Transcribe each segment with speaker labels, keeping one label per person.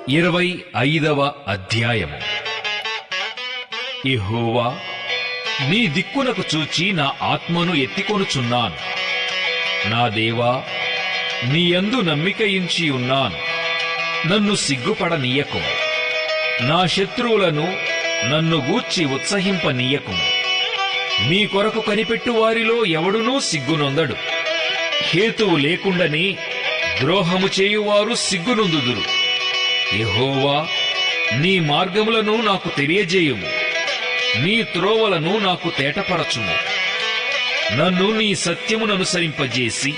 Speaker 1: 25వ అధ్యాయము. యెహోవా, నీ దిక్కునకు చూచి నా ఆత్మను ఎత్తికొనుచున్నాను. నా దేవా, నీ యందు నమ్మికయించి ఉన్నాను. నన్ను సిగ్గుపడనీయకుము. నా శత్రువులను నన్ను గూర్చి ఉత్సహింపనీయకుము. నీ కొరకు కనిపెట్టు వారిలో ఎవడునూ సిగ్గునొందడు. హేతువు లేకుండానే ద్రోహము చేయువారు సిగ్గునొందుదురు. యెహోవా, నీ మార్గములను నాకు తెలియజేయుము. నీ త్రోవలను నాకు తేటపరచుము. నన్ను నీ సత్యముననుసరింపజేసి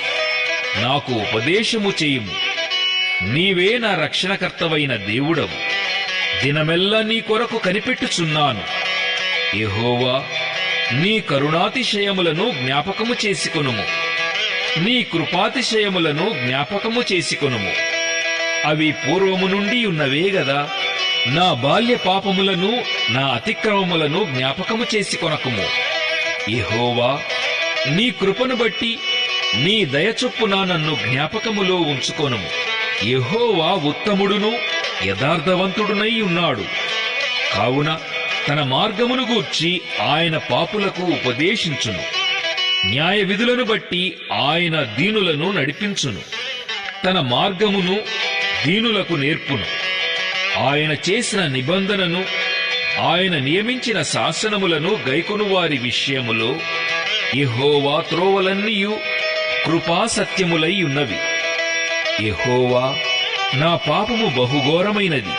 Speaker 1: నాకు ఉపదేశము చేయుము. నీవే నా రక్షణకర్తవైన దేవుడవు. దినమెల్లా నీ కొరకు కనిపెట్టుచున్నాను. యెహోవా, నీ కరుణాతిశయములను జ్ఞాపకము చేసుకొనుము. నీ కృపాతిశయములను జ్ఞాపకము చేసుకొనుము. అవి పూర్వము నుండి ఉన్నవే గదా. నా బాల్య పాపములను, నా అతిక్రమములను జ్ఞాపకము చేసుకొనకుము. యెహోవా, నీ కృపను బట్టి నీ దయచొప్పున నన్ను జ్ఞాపకములో ఉంచుకొనుము. యెహోవా ఉత్తముడును యథార్థవంతుడునై ఉన్నాడు. కావున తన మార్గమును గూర్చి ఆయన పాపులకు ఉపదేశించును. న్యాయ విధులను బట్టి ఆయన దీనులను నడిపించును. తన మార్గమును దీనులకు నేర్పును. ఆయన చేసిన నిబంధనను, ఆయన నియమించిన శాసనములను గైకొను వారి విషయములో యెహోవా త్రోవలన్నీయు కృపాసత్యములై ఉన్నవి. యెహోవా, నా పాపము బహుఘోరమైనది.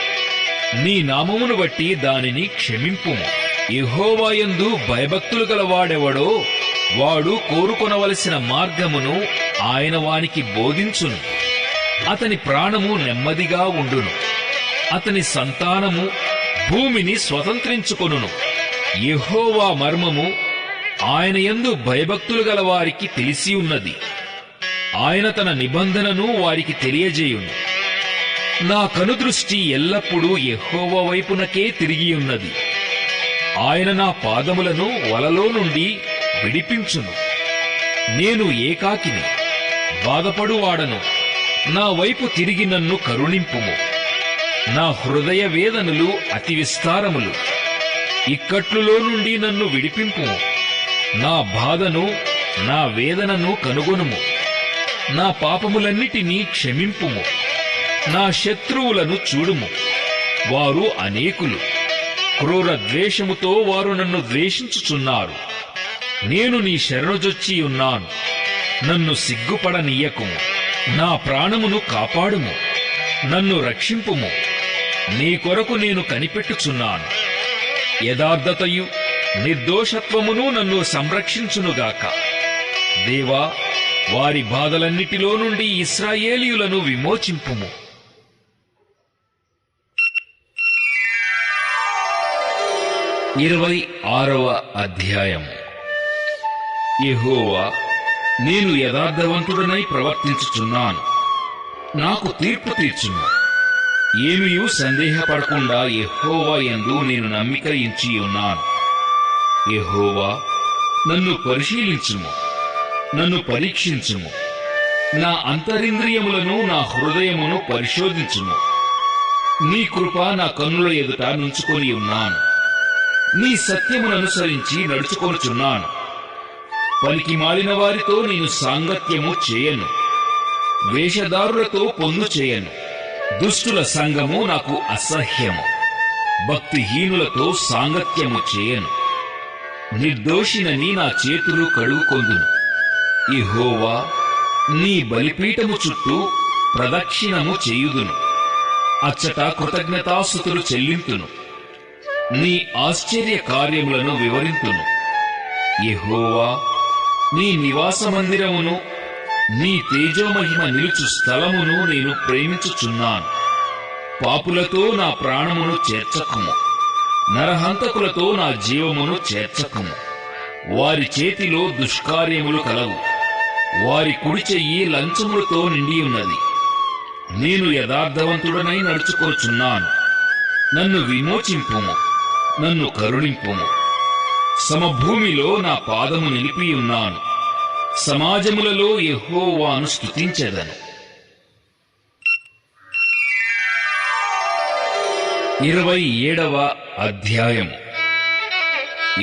Speaker 1: నీ నామమును బట్టి దానిని క్షమింపుము. యెహోవా యందు భయభక్తులు గలవాడెవడో వాడు కోరుకొనవలసిన మార్గమును ఆయన వానికి బోధించును. అతని ప్రాణము నెమ్మదిగా ఉండును. అతని సంతానము భూమిని స్వతంత్రించుకొనును. యెహోవా మర్మము ఆయన యందు భయభక్తులు గల వారికి తెలిసి ఉన్నది. ఆయన తన నిబంధనను వారికి తెలియజేయును. నా కనుదృష్టి ఎల్లప్పుడూ యెహోవా వైపునకే తిరిగి ఉన్నది. ఆయన నా పాదములను వలలో నుండి విడిపించును. నేను ఏకాకిని, బాధపడువాడను. నా వైపు తిరిగి నన్ను కరుణింపుము. నా హృదయ వేదనలు అతి విస్తారములు. ఇక్కట్లులో నుండి నన్ను విడిపింపుము. నా బాధను, నా వేదనను కనుగొనుము. నా పాపములన్నిటినీ క్షమింపుము. నా శత్రువులను చూడుము. వారు అనేకులు. క్రూర ద్వేషముతో వారు నన్ను ద్వేషించుచున్నారు. నేను నీ శరణుజొచ్చి ఉన్నాను. నన్ను సిగ్గుపడనీయకుము. నా ప్రాణమును కాపాడుము. నన్ను రక్షింపుము. నీ కొరకు నేను కనిపెట్టుచున్నాను. యథార్థతయు నిర్దోషత్వమును నన్ను సంరక్షించునుగాక. దేవా, వారి బాధలన్నిటిలో నుండి ఇశ్రాయేలీయులను విమోచింపుము. 26వ అధ్యాయం. యెహోవా, నేను యథార్థవంతుడనై ప్రవర్తించుచున్నాను. నాకు తీర్పు తీర్చుము. ఏమీయూ సందేహపడకుండా యెహోవా యందు నేను నమ్మిక ఉంచి ఉన్నాను. యెహోవా, నన్ను పరిశీలించుము. నన్ను పరీక్షించుము. నా అంతరింద్రియములను, నా హృదయమును పరిశోధించుము. నీ కృప నా కన్నుల ఎదుట నుంచుకొని ఉన్నాను. నీ సత్యముననుసరించి నడుచుకొనుచున్నాను. పనికి మాలిన వారితో నేను సాంగత్యము చేయను. వేషధారులతో పొందు చేయను. దుష్టుల సంగము నాకు అసహ్యము. భక్తిహీనులతో సాంగత్యము చేయను. నిర్దోషినని నా చేతులు కడుగుకొందును. యెహోవా, నీ బలిపీఠము చుట్టూ ప్రదక్షిణము చేయుదును. అచ్చట కృతజ్ఞతాస్తుతులు చెల్లింతును. నీ ఆశ్చర్య కార్యములను వివరింతును. యెహోవా, నీ నివాస మందిరమును, నీ తేజోమహిమ నిలుచు స్థలమును నేను ప్రేమించుచున్నాను. పాపులతో నా ప్రాణమును చేర్చకుము. నరహంతకులతో నా జీవమును చేర్చకుము. వారి చేతిలో దుష్కార్యములు కలవు. వారి కుడి చెయ్యి లంచములతో నిండియున్నది. నేను యథార్థవంతుడనై నడుచుకొనుచున్నాను. నన్ను విమోచింపుము. నన్ను కరుణింపుము. సమభూమిలో నా పాదము నిలిపియున్నాను. సమాజములలో యెహోవాను స్తుతించెదను. 27వ అధ్యాయం.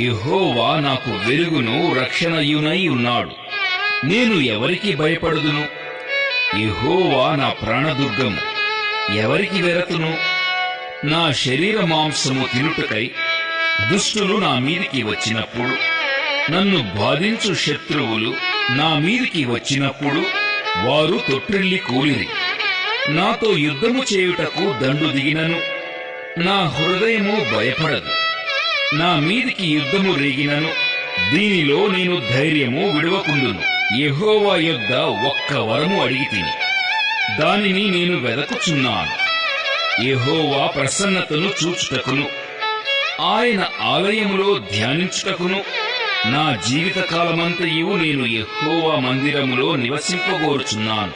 Speaker 1: యెహోవా నాకు వెలుగును రక్షణయునై ఉన్నాడు, నేను ఎవరికి భయపడుదును? యెహోవా నా ప్రాణదుర్గము, ఎవరికి వెరతును? నా శరీర మాంసము తినుటకై దుష్టులు నా మీదికి వచ్చినప్పుడు, నన్ను బాధించు శత్రువులు నా మీదికి వచ్చినప్పుడు వారు తొట్టిల్లి కూలిరి. నాతో యుద్ధము చేయుటకు దండు దిగినను నా హృదయము భయపడదు. నా మీదికి యుద్ధము రేగినను దీనిలో నేను ధైర్యము విడువకుందును. యెహోవా యొద్ద ఒక్క వరము అడిగితిని, దానిని నేను వెదకుచున్నాను. యెహోవా ప్రసన్నతను చూచుటకును ఆయన ఆలయములో ధ్యానించుటకును నా జీవితకాలమంతయు నేను యెహోవా మందిరములో నివసింపగోరుచున్నాను.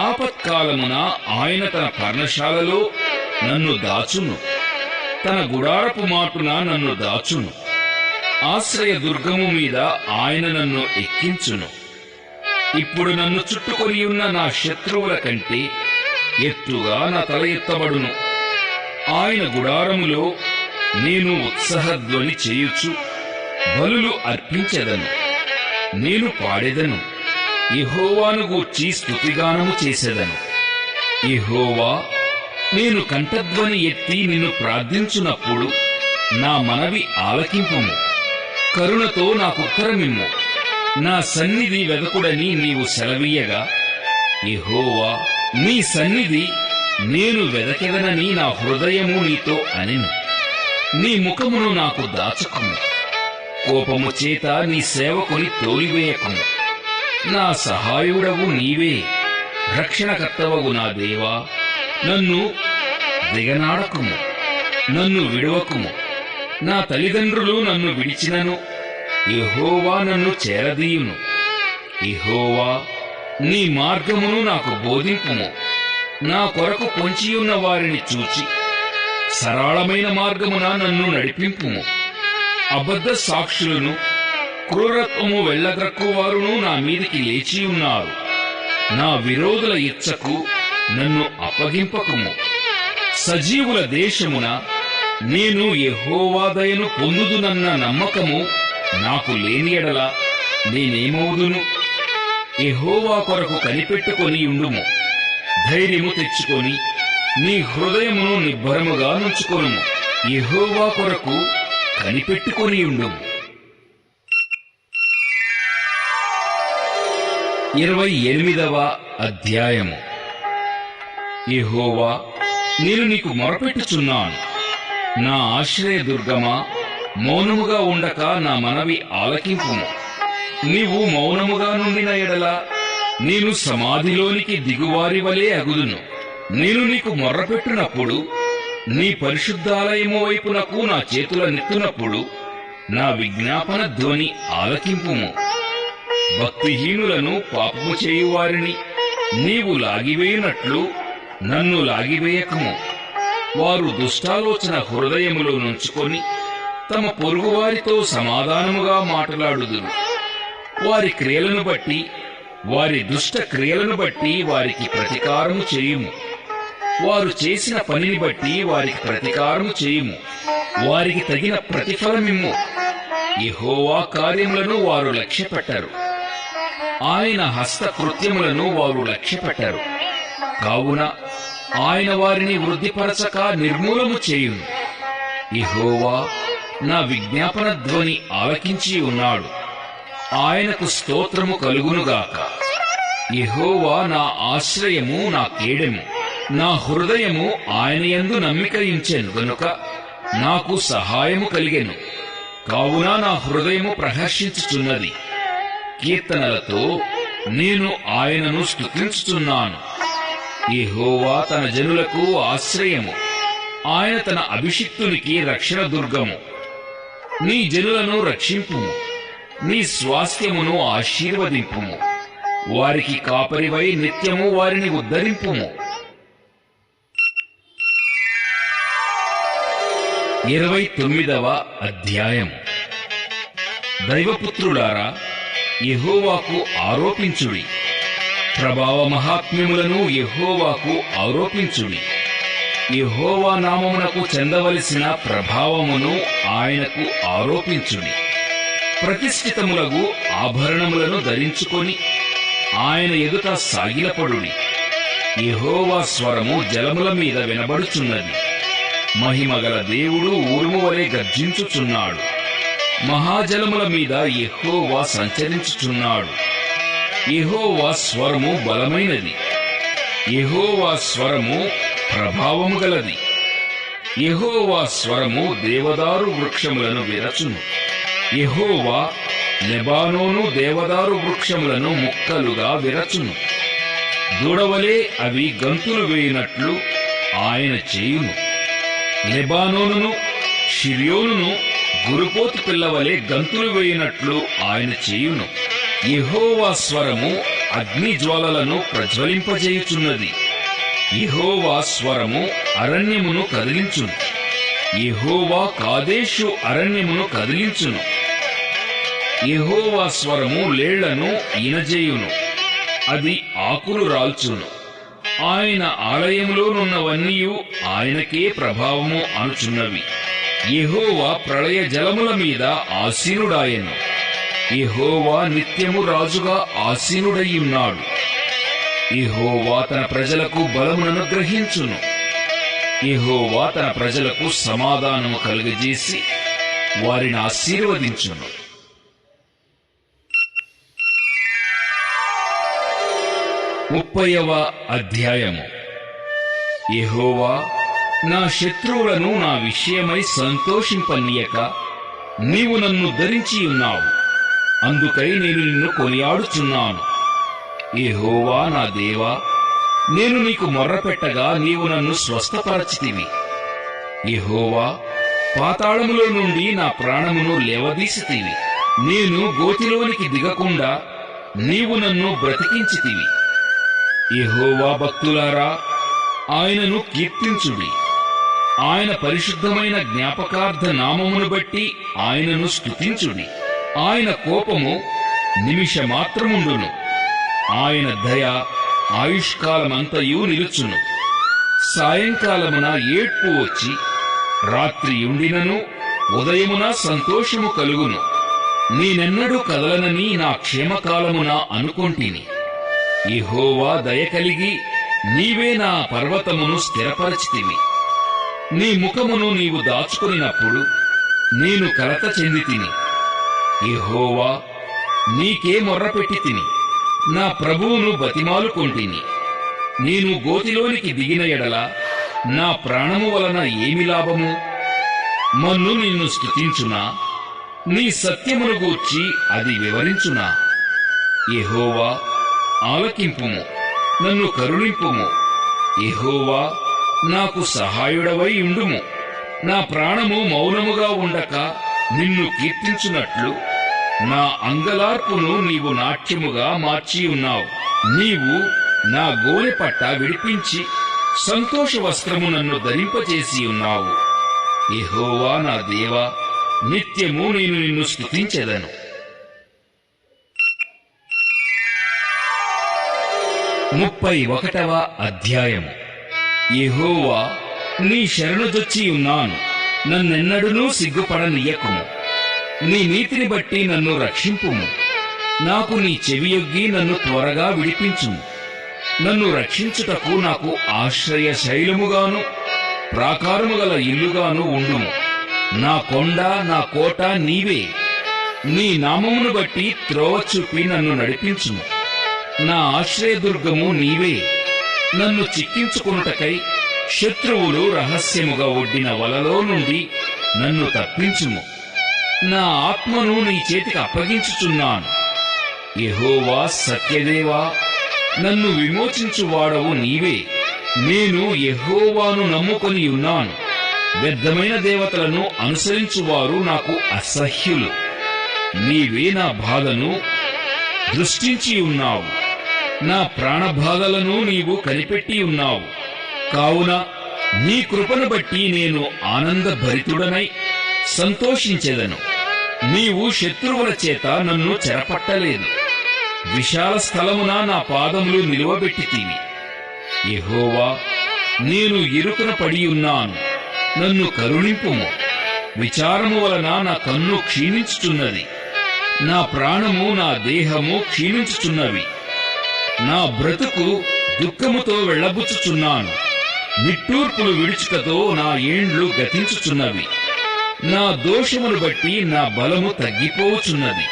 Speaker 1: ఆపత్కాలమున ఆయన తన పర్ణశాలలో నన్ను దాచును, తన గుడారపు మాటున నన్ను దాచును. ఆశ్రయ దుర్గము మీద ఆయన నన్ను ఎక్కించును. ఇప్పుడు నన్ను చుట్టుకొని ఉన్న నా శత్రువుల కంటే ఎత్తుగా నా తల ఎత్తబడును. ఆయన గుడారములో నేను ఉత్సాహధ్వని చేయుచు బలులు అర్పించెదను. నేను పాడెదను, యెహోవాను గూర్చి స్తుతిగానము చేసెదను. యెహోవా, నేను కంఠధ్వని ఎత్తి నిన్ను ప్రార్థించునప్పుడు నా మనవి ఆలకింపుము. కరుణతో నాకుత్తరమిమ్ము. నా సన్నిధి వెదకుడని నీవు సెలవీయగా, యెహోవా, నీ సన్నిధి నేను వెదకెదనని నా హృదయము నీతో అనెను. నీ ముఖమును నాకు దాచకుము. కోపము చేత నీ సేవకుని తోలివేయకుము. నా సహాయుడవు నీవే, రక్షణకర్తవగు నా దేవా. నన్ను దిగనాడకుము, నన్ను విడువకుము. నా తల్లిదండ్రులు నన్ను విడిచినను యెహోవా నన్ను చేరదీయును. యెహోవా, నీ మార్గమును నాకు బోధింపుము. నా కొరకు పొంచియున్న వారిని చూచి సరళమైన మార్గమున నన్ను నడిపింపుము. అబద్ధ సాక్షులను క్రూరత్వము వెళ్ళగ్రక్కువారును నా మీదికి లేచియున్నారు. నా విరోధుల ఇచ్చకు నన్ను అప్పగింపకుము. సజీవుల దేశమున నేను యెహోవా దయను పొందుదునన్న నమ్మకము నాకు లేని ఎడల నేనేమవుదును? యెహోవా కొరకు కనిపెట్టుకొని ఉండుము. ధైర్యము తెచ్చుకొని నీ హృదయమును నిబ్బరముగా నుంచుకొనుము. యెహోవా కొరకు కనిపెట్టుకొని ఉండుము. 28వ అధ్యాయము. యెహోవా, నేను నీకు మొరపెట్టుచున్నాను. నా ఆశ్రయదుర్గమా, మౌనముగా ఉండక నా మనవి ఆలకింపుము. నీవు మౌనముగా నుండిన ఎడల నేను సమాధిలోనికి దిగువారి వలె అగుదును. నేను నీకు మొర్రపెట్టునప్పుడు, నీ పరిశుద్ధాలయము వైపునకు నా చేతులనెత్తునప్పుడు నా విజ్ఞాపన ధ్వని ఆలకింపుము. భక్తిహీనులను పాపము చేయువారిని నీవు లాగివేయునట్లు నన్ను లాగివేయకము. వారు దుష్టాలోచన హృదయములో నుంచుకొని తమ పొరుగువారితో సమాధానముగా మాట్లాడుదురు. వారి క్రియలను బట్టి, వారి దుష్ట క్రియలను బట్టి వారికి ప్రతీకారము చేయుము. వారు చేసిన పనిని బట్టి వారికి ప్రతీకారము చేయుము. వారికి తగిన ప్రతిఫలమిమ్ము. యెహోవా కార్యములను వారు లక్ష్యపెట్టరు, ఆయన హస్తకృత్యములను వారు లక్ష్యపెట్టరు. కావున ఆయన వారిని వృద్ధిపరచక నిర్మూలము చేయును. యెహోవా నా విజ్ఞాపన ధ్వని ఆలకించి ఉన్నాడు. ఆయనకు స్తోత్రము కలుగునుగాక. యెహోవా నా ఆశ్రయము, నా కేడెము. నా హృదయము ఆయన యందు నమ్మిక ఉంచెను గనుక నాకు సహాయము కలిగెను. కావున నా హృదయము ప్రహర్షించుచున్నది. కీర్తనలతో నేను ఆయనను స్తుతించుచున్నాను. యెహోవా తన జనులకు ఆశ్రయము, ఆయన తన అభిషిక్తునికి రక్షణ దుర్గము. నీ జనులను రక్షింపుము, నీ స్వాస్థ్యమును ఆశీర్వదింపుము. వారికి కాపరివై నిత్యము వారిని ఉద్ధరింపుము. 29వ అధ్యాయం. దైవపుత్రులారా, యెహోవాకు ఆరోపించుడి. ప్రభావ మహాత్మ్యములను యెహోవాకు ఆరోపించుడి. యెహోవా నామమునకు చెందవలసిన ప్రభావమును ఆయనకు ఆరోపించుడి. ప్రతిష్ఠితములగు ఆభరణములను ధరించుకొని ఆయన ఎదుట సాగిలపడుడి. యెహోవా స్వరము జలముల మీద వినబడుచున్నది. మహిమగల దేవుడు ఊరుము వలె గర్జించుచున్నాడు. మహాజలముల మీద యెహోవా సంచరించుచున్నాడు. యెహోవా స్వరము బలమైనది. యెహోవా స్వరము ప్రభావము గలది. యెహోవా స్వరము దేవదారు వృక్షములను విరచును. యెహోవా లెబానోను దేవదారు వృక్షములను ముక్కలుగా విరచును. దూడవలే అవి గంతులు వేయునట్లు ఆయన చేయును. లెబానోనును షిర్యోనును గురుపోతు పిల్లవలే గంతులు వేయునట్లు ఆయన చేయును. యెహోవా స్వరము అగ్ని జ్వాలలను ప్రజ్వలింపజేయుచున్నది. యెహోవా స్వరము అరణ్యమును కదిలించును. యెహోవా కాదేషు అరణ్యమును కదిలించును. యెహోవా స్వరము లేళ్లను ఈనజేయును. అది ఆకులు రాల్చును. ఆయన ఆలయములోనున్నవన్నీయు ఆయనకే ప్రభావము అనుచున్నవి. యెహోవా ప్రళయ జలముల మీద ఆసీనుడాయెను. యెహోవా నిత్యము రాజుగా ఆసీనుడయ్యున్నాడు. యెహోవా తన ప్రజలకు బలముననుగ్రహించును. యెహోవా తన ప్రజలకు సమాధానము కలుగజేసి వారిని ఆశీర్వదించును. 30వ అధ్యాయము. యెహోవా నా శత్రువులను నా విషయమై సంతోషింపనీయక నీవు నన్ను ధరించి ఉన్నావు. అందుకై నేను నిన్ను కొనియాడుచున్నాను. యెహోవా నా దేవా, నేను నీకు మొర్రపెట్టగా నీవు నన్ను స్వస్థపరచితివి. యెహోవా, పాతాళములో నుండి నా ప్రాణమును లేవదీసితివి. నేను గోతిలోనికి దిగకుండా నీవు నన్ను బ్రతికించితివి. యెహోవా భక్తులారా, ఆయనను కీర్తించుడి. ఆయన పరిశుద్ధమైన జ్ఞాపకార్థ నామమును బట్టి ఆయనను స్తుతించుడి. ఆయన కోపము నిమిషమాత్రముండును. ఆయన దయ ఆయుష్కాలమంతయు నిలుచును. సాయంకాలమున ఏడ్పు వచ్చి రాత్రి ఉండినను ఉదయమున సంతోషము కలుగును. నేనెన్నడూ కదలనని నా క్షేమకాలమున అనుకొంటిని. యెహోవా దయ కలిగి నీవే నా పర్వతమును స్థిరపరచితివి. నీ ముఖమును నీవు దాచుకొనినప్పుడు నేను కలత చెందితిని. యెహోవా, నీకే మొర్రపెట్టి తిని నా ప్రభువును బతిమాలుకొంటిని. నేను గోతిలోనికి దిగిన ఎడల నా ప్రాణము వలన ఏమి లాభము? మన్ను నిన్ను స్తుతించునా? నీ సత్యమును గూర్చి అది వివరించునా? యెహోవా, ఆలకింపుము, నన్ను కరుణింపుము. యెహోవా, నాకు సహాయుడవై ఉండుము. నా ప్రాణము మౌనముగా ఉండక నిన్ను కీర్తించున్నట్లు నా అంగలార్పును నీవు నాట్యముగా మార్చి ఉన్నావు. నీవు నా గోనె పట్ట విడిపించి సంతోష వస్త్రము నన్ను ధరింపచేసి ఉన్నావు. యెహోవా నా దేవా, నిత్యము నేను నిన్ను స్తుతించెదను. 31వ అధ్యాయము. యెహోవా, నీ శరణుజొచ్చి ఉన్నాను. నన్నెన్నడూనూ సిగ్గుపడనీయకుము. నీ నీతిని బట్టి నన్ను రక్షింపుము. నాకు నీ చెవియొగ్గి నన్ను త్వరగా విడిపించుము. నన్ను రక్షించుటకు నాకు ఆశ్రయ శైలముగాను ప్రాకారము గల ఇల్లుగాను ఉండుము. నా కొండ నా కోట నీవే. నీ నామమును బట్టి త్రోవ చూపి నన్ను నడిపించుము. నా ఆశ్రయదుర్గము నీవే. నన్ను చిక్కించుకొనుటకై శత్రువులు రహస్యముగా ఒడ్డిన వలలో నుండి నన్ను తప్పించుము. నా ఆత్మను నీ చేతికి అప్పగించుచున్నాను. యెహోవా సత్యదేవా, నన్ను విమోచించువాడవు నీవే. నేను యెహోవాను నమ్ముకొని ఉన్నాను. వ్యర్థమైన దేవతలను అనుసరించువారు నాకు అసహ్యులు. నీవే నా బాధను దృష్టించి ఉన్నావు. నా ప్రాణబాధలను నీవు కనిపెట్టి ఉన్నావు. కావున నీ కృపను బట్టి నేను ఆనందభరితుడనై సంతోషించెదను. నీవు శత్రువుల చేత నన్ను చెరపట్టలేదు. విశాల స్థలమున నా పాదములు నిలువబెట్టితివి. యెహోవా, నేను ఇరుకున పడియున్నాను, నన్ను కరుణింపుము. విచారము వలన నా కన్ను క్షీణించుచున్నది, నా ప్రాణము నా దేహము క్షీణించుచున్నవి. నా బ్రతుకు దుఃఖముతో వెళ్లబుచ్చుచున్నాను, నిట్టూర్పులు విడుచుటతో నా ఏండ్లు గతించుచున్నవి. నా దోషమును బట్టి నా బలము తగ్గిపోచున్నది,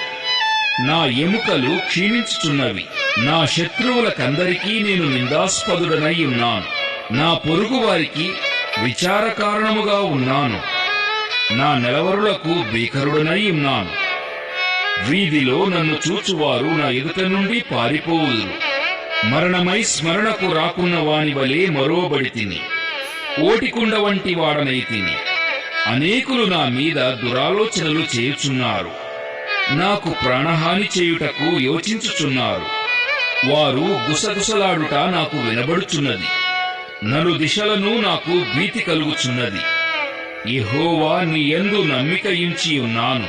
Speaker 1: నా ఎముకలు క్షీణించుచున్నవి. నా శత్రువులకందరికీ నేను నిందాస్పదుడనై ఉన్నాను, నా పొరుగు వారికి విచార కారణముగా ఉన్నాను. నా నెలవరులకు భీకరుడనై ఉన్నాను. వీధిలో నన్ను చూచువారు నా ఎదుట నుండి పారిపోవుదురు. మరణమై స్మరణకు రాకున్న వాని వలె మరోబడితిని, ఓటికుండ వంటి వాడనైతిని. అనేకులు నా మీద దురాలోచనలు చేయుచున్నారు, నాకు ప్రాణహాని చేయుటకు యోచించుచున్నారు. వారు గుసగుసలాడుట నాకు వినబడుచున్నది, నలు దిశలను నాకు భీతి కలుగుచున్నది. యెహోవా, నీ యందు నమ్మిక ఉంచి ఉన్నాను,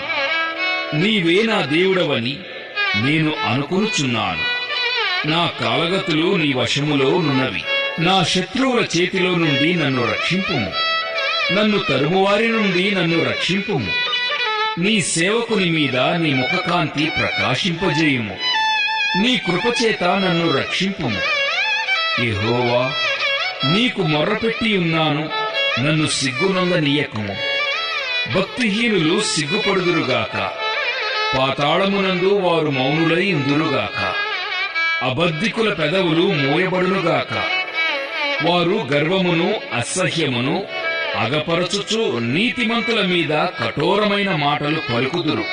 Speaker 1: నీవే నా దేవుడవని నేను అనుకొనుచున్నాను. నా కాలగతులు నీ వశములో నున్నవి, నా శత్రువుల చేతిలో నుండి నన్ను రక్షింపుము. నన్ను తరుమువారి నుండి నన్ను రక్షింపుము. నీ సేవకుని మీద నీ ముఖకాంతి ప్రకాశింపజేయుము. నీ కృపచేత నన్ను రక్షింపుము. యెహోవా, నీకు మొర్రపెట్టి ఉన్నాను, నన్ను సిగ్గునొందనీయకుము. భక్తిహీనులు సిగ్గుపడుదురుగాక, పాతాళమునందు వారు మౌనులై ఉందురుగాక. అబద్ధికుల పెదవులు మూయబడునుగాక, వారు గర్వమును అసహ్యమును అగపరచుచు నీతిమంతుల మీద కఠోరమైన మాటలు పలుకుదురు.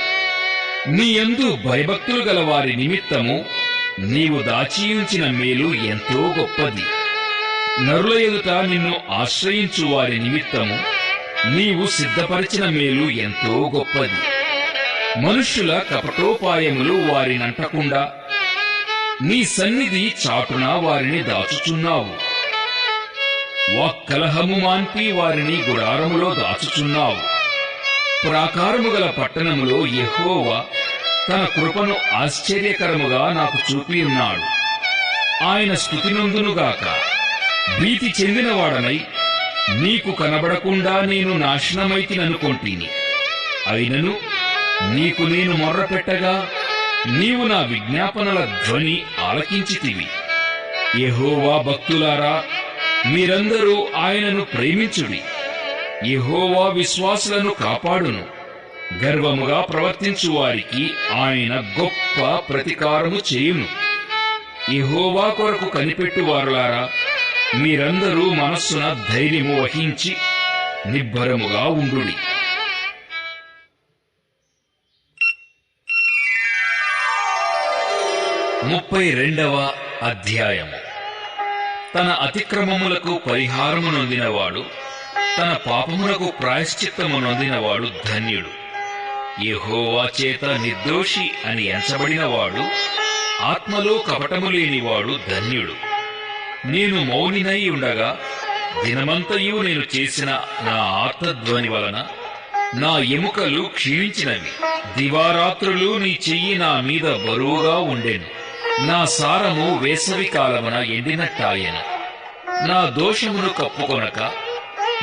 Speaker 1: నీ యందు భయభక్తులు గల వారి నిమిత్తము నీవు దాచియుంచిన మేలు ఎంతో గొప్పది. నరుల ఎదుట నిన్ను ఆశ్రయించు వారి నిమిత్తము నీవు సిద్ధపరిచిన మేలు ఎంతో గొప్పది. మనుష్యుల కపటోపాయములు వారినంటకుండా నీ సన్నిధి చాటున వారిని దాచుచున్నావు. వాక్కలహము మాన్పి వారిని గుడారములో దాచుచున్నావు. ప్రాకారము గల పట్టణములో యెహోవా తన కృపను ఆశ్చర్యకరముగా నాకు చూపియున్నాడు. ఆయన స్తుతినందునుగాక. భీతి చెందినవాడనై నీకు కనబడకుండా నేను నాశనమైతిననుకొంటిని. అయినను నీకు నేను మొర్రపెట్టగా నీవు నా విజ్ఞాపనల ధ్వని ఆలకించితివి. యెహోవా భక్తులారా, మీరందరూ ఆయనను ప్రేమించుడి. యెహోవా విశ్వాసులను కాపాడును. గర్వముగా ప్రవర్తించు వారికి ఆయన గొప్ప ప్రతీకారము చేయును. యెహోవా కొరకు కనిపెట్టువారులారా, మీరందరూ మనస్సున ధైర్యము వహించి నిబ్బరముగా ఉండుడి. 32వ అధ్యాయము. తన అతిక్రమములకు పరిహారము నొందినవాడు, తన పాపములకు ప్రాయశ్చిత్తము నొందినవాడు ధన్యుడు. యెహోవా చేత నిర్దోషి అని ఎంచబడినవాడు, ఆత్మలో కపటము లేనివాడు ధన్యుడు. నేను మౌనినై ఉండగా దినమంతయు నేను చేసిన నా ఆర్తధ్వని వలన నా ఎముకలు క్షీణించినవి. దివారాత్రులు నీ చెయ్యి నా మీద బరువుగా ఉండెను. నా సారము వేసవి కాలమున ఎండినట్టాయెను. నా దోషమును కప్పుకొనక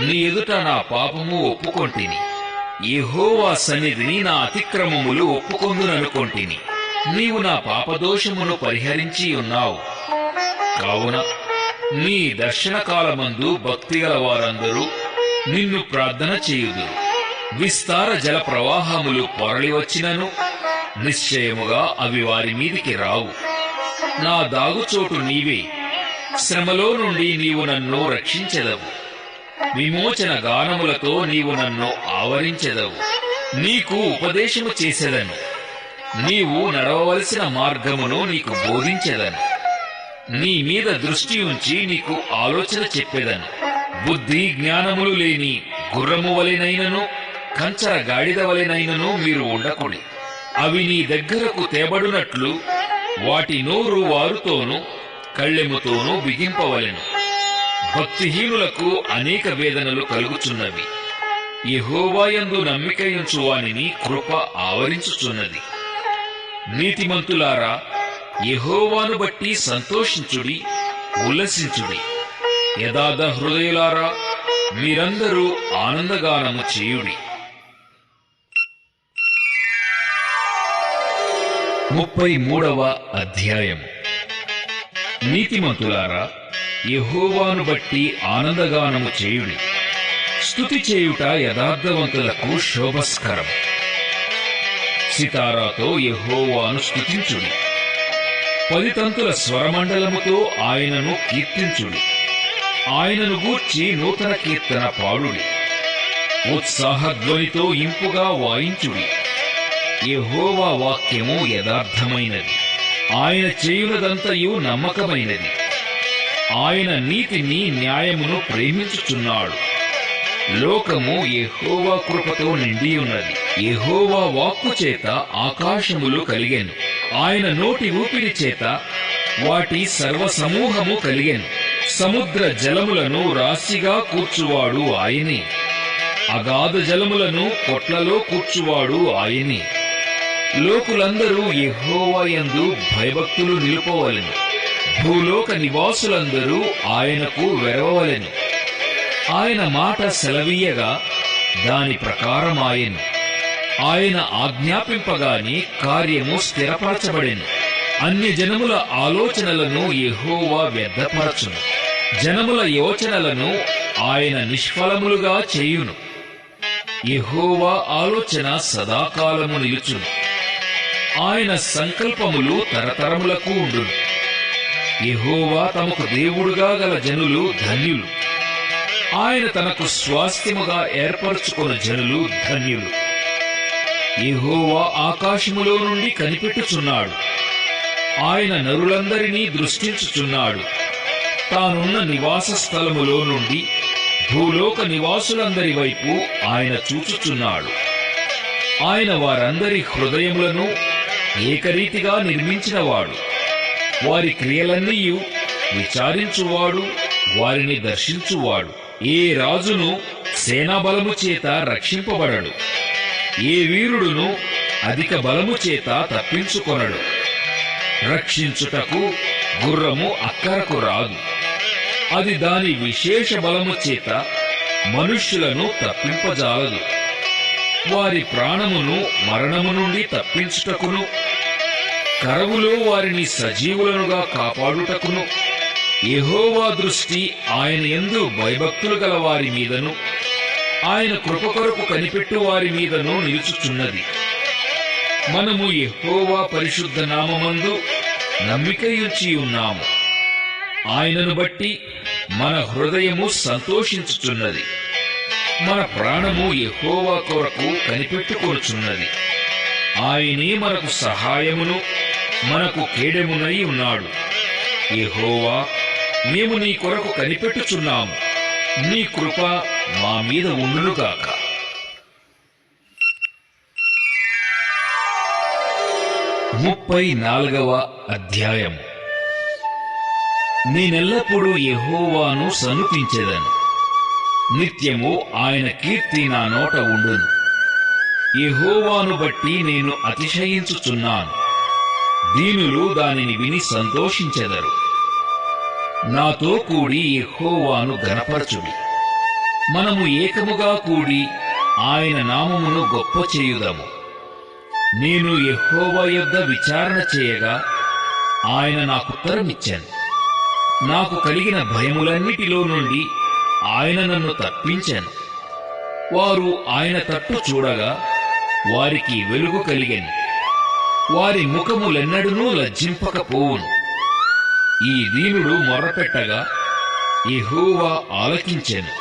Speaker 1: నీ ఎదుట నా పాపము ఒప్పుకొంటిని. యెహోవా సన్నిధిని నా అతిక్రమములు ఒప్పుకొందుననుకొంటిని. నీవు నా పాపదోషమును పరిహరించి ఉన్నావు. కావున నీ దర్శనకాలమందు భక్తిగల వారందరూ నిన్ను ప్రార్థన చేయుదురు. విస్తార జల ప్రవాహములు పొరలి వచ్చినను నిశ్చయముగా అవి వారి మీదికి రావు. నా దాగుచోటు నీవే. శ్రమలో నుండి నీవు నన్ను రక్షించెదవు. విమోచన గానములతో నీవు నన్ను ఆవరించెదవు. నీకు ఉపదేశము చేసెదను. నీవు నడవవలసిన మార్గమును నీకు బోధించెదను. నీ మీద దృష్టి ఉంచి నీకు ఆలోచన చెప్పెదను. బుద్ధి జ్ఞానములు లేని గుర్రము వలెనైనను కంచర గాడిద వలెనైనను మీరు ఉండకుడి. అవి నీ దగ్గరకు తేబడునట్లు వాటి నోరు వారుతోనూ కళ్ళెముతోనూ బిగింపవలెను. భక్తిహీనులకు అనేక వేదనలు కలుగుచున్నవి. యెహోవా యందు నమ్మికయుంచు వానిని కృప ఆవరించుచున్నది. నీతిమంతులారా, యెహోవాను బట్టి సంతోషించుడి, ఉల్లసించుడి. యథార్థ హృదయులారా, మీరందరూ ఆనందగానము చేయుడి. 33వ అధ్యాయం. నీతిమంతులారా, యెహోవాను బట్టి ఆనందగానము చేయుడి. స్తుతి చేయుట యథార్థవంతులకు శోభస్కరం. సితారాతో యెహోవాను స్తుతించుడి. 10 తంతుల స్వరమండలముతో ఆయనను కీర్తించుడి. ఆయనను గూర్చి నూతన కీర్తన పాడుడి. ఉత్సాహధ్వనితో ఇంపుగా వాయించుడి. యెహోవా వాక్యము యథార్థమైనది, ఆయన చేయునదంతయు నమ్మకమైనది. ఆయన నీతిని న్యాయమును ప్రేమించుచున్నాడు. లోకము యెహోవా కృపతో నిండియున్నది. యెహోవా వాక్కు చేత ఆకాశములు కలిగెను. ఆయన నోటి ఊపిరి చేత వాటి సర్వసమూహము కలిగెను. సముద్ర జలములను రాశిగా కూర్చువాడు ఆయనే. అగాధ జలములను కొట్లలో కూర్చువాడు ఆయనే. లోకులందరూ యెహోవా యందు భయభక్తులు నిలుపవలెను. భూలోక నివాసులందరూ ఆయనకు వెరవవలెను. ఆయన మాట సెలవీయగా దాని ప్రకారమాయెను. ఆయన ఆజ్ఞాపింపగానే కార్యము స్థిరపరచబడెను. అన్యజనముల ఆలోచనలను యెహోవా వ్యర్థపరచును. జనముల యోచనలను ఆయన నిష్ఫలములుగా చేయును. యెహోవా ఆలోచన సదాకాలము నిలుచును. ఆయన సంకల్పములు తరతరములకు ఉండును. యెహోవా తమకు దేవుడుగా గల జనులు ధన్యులు. ఆయన తనకు స్వాస్థ్యముగా ఏర్పరచుకున్న జనులు ధన్యులు. యెహోవా ఆకాశములో నుండి కనిపెట్టుచున్నాడు. ఆయన నరులందరినీ దృష్టించుచున్నాడు. తానున్న నివాస స్థలములో నుండి భూలోక నివాసులందరి వైపు ఆయన చూచుచున్నాడు. ఆయన వారందరి హృదయములను ఏకరీతిగా నిర్మించినవాడు. వారి క్రియలన్నీయు విచారించువాడు, వారిని దర్శించువాడు. ఏ రాజును సేనాబలము చేత రక్షింపబడడు. ఏ వీరుడును అధిక బలము చేత తప్పించుకొనడు. రక్షించుటకు గుర్రము అక్కరకు రాదు. అది దాని విశేష బలము చేత మనుష్యులను తప్పింపజాలదు. వారి ప్రాణమును మరణము నుండి తప్పించుటకును, కరవులో వారిని సజీవులనుగా కాపాడుటకును యెహోవా దృష్టి ఆయన యందు భయభక్తులు గల వారి మీదను, ఆయన కృప కొరకు కనిపెట్టు వారి మీదను నిలుచుచున్నది. మనము యెహోవా పరిశుద్ధ నామమందు నమ్మికయుంచి ఉన్నాము. ఆయనను బట్టి మన హృదయము సంతోషించుచున్నది. మన ప్రాణము యెహోవా కొరకు కనిపెట్టుకొనుచున్నది. ఆయనే మనకు సహాయమును మనకు కేడెమునై ఉన్నాడు. యెహోవా, మేము నీ కొరకు కనిపెట్టుచున్నాము. నీ కృప మా మీద ఉండునుగాక. 34వ అధ్యాయం. నేనెల్లప్పుడూ యెహోవాను సన్నుతించెదను. నిత్యము ఆయన కీర్తి నా నోట ఉండును. యెహోవాను బట్టి నేను అతిశయించుచున్నాను. దీనులు దానిని విని సంతోషించెదరు. నాతో కూడి యెహోవాను ఘనపరచుడి. మనము ఏకముగా కూడి ఆయన నామమును గొప్ప చేయుదము. నేను యెహోవా యొద్ద విచారణ చేయగా ఆయన నాకుత్తరమిచ్చాను. నాకు కలిగిన భయములన్నిటిలో నుండి ఆయన నన్ను తప్పించాను. వారు ఆయన తట్టు చూడగా వారికి వెలుగు కలిగెను. వారి ముఖములెన్నడూనూ లజ్జింపకపోవును. ఈ దీనుడు మొర్రపెట్టగా యెహోవా ఆలకించెను.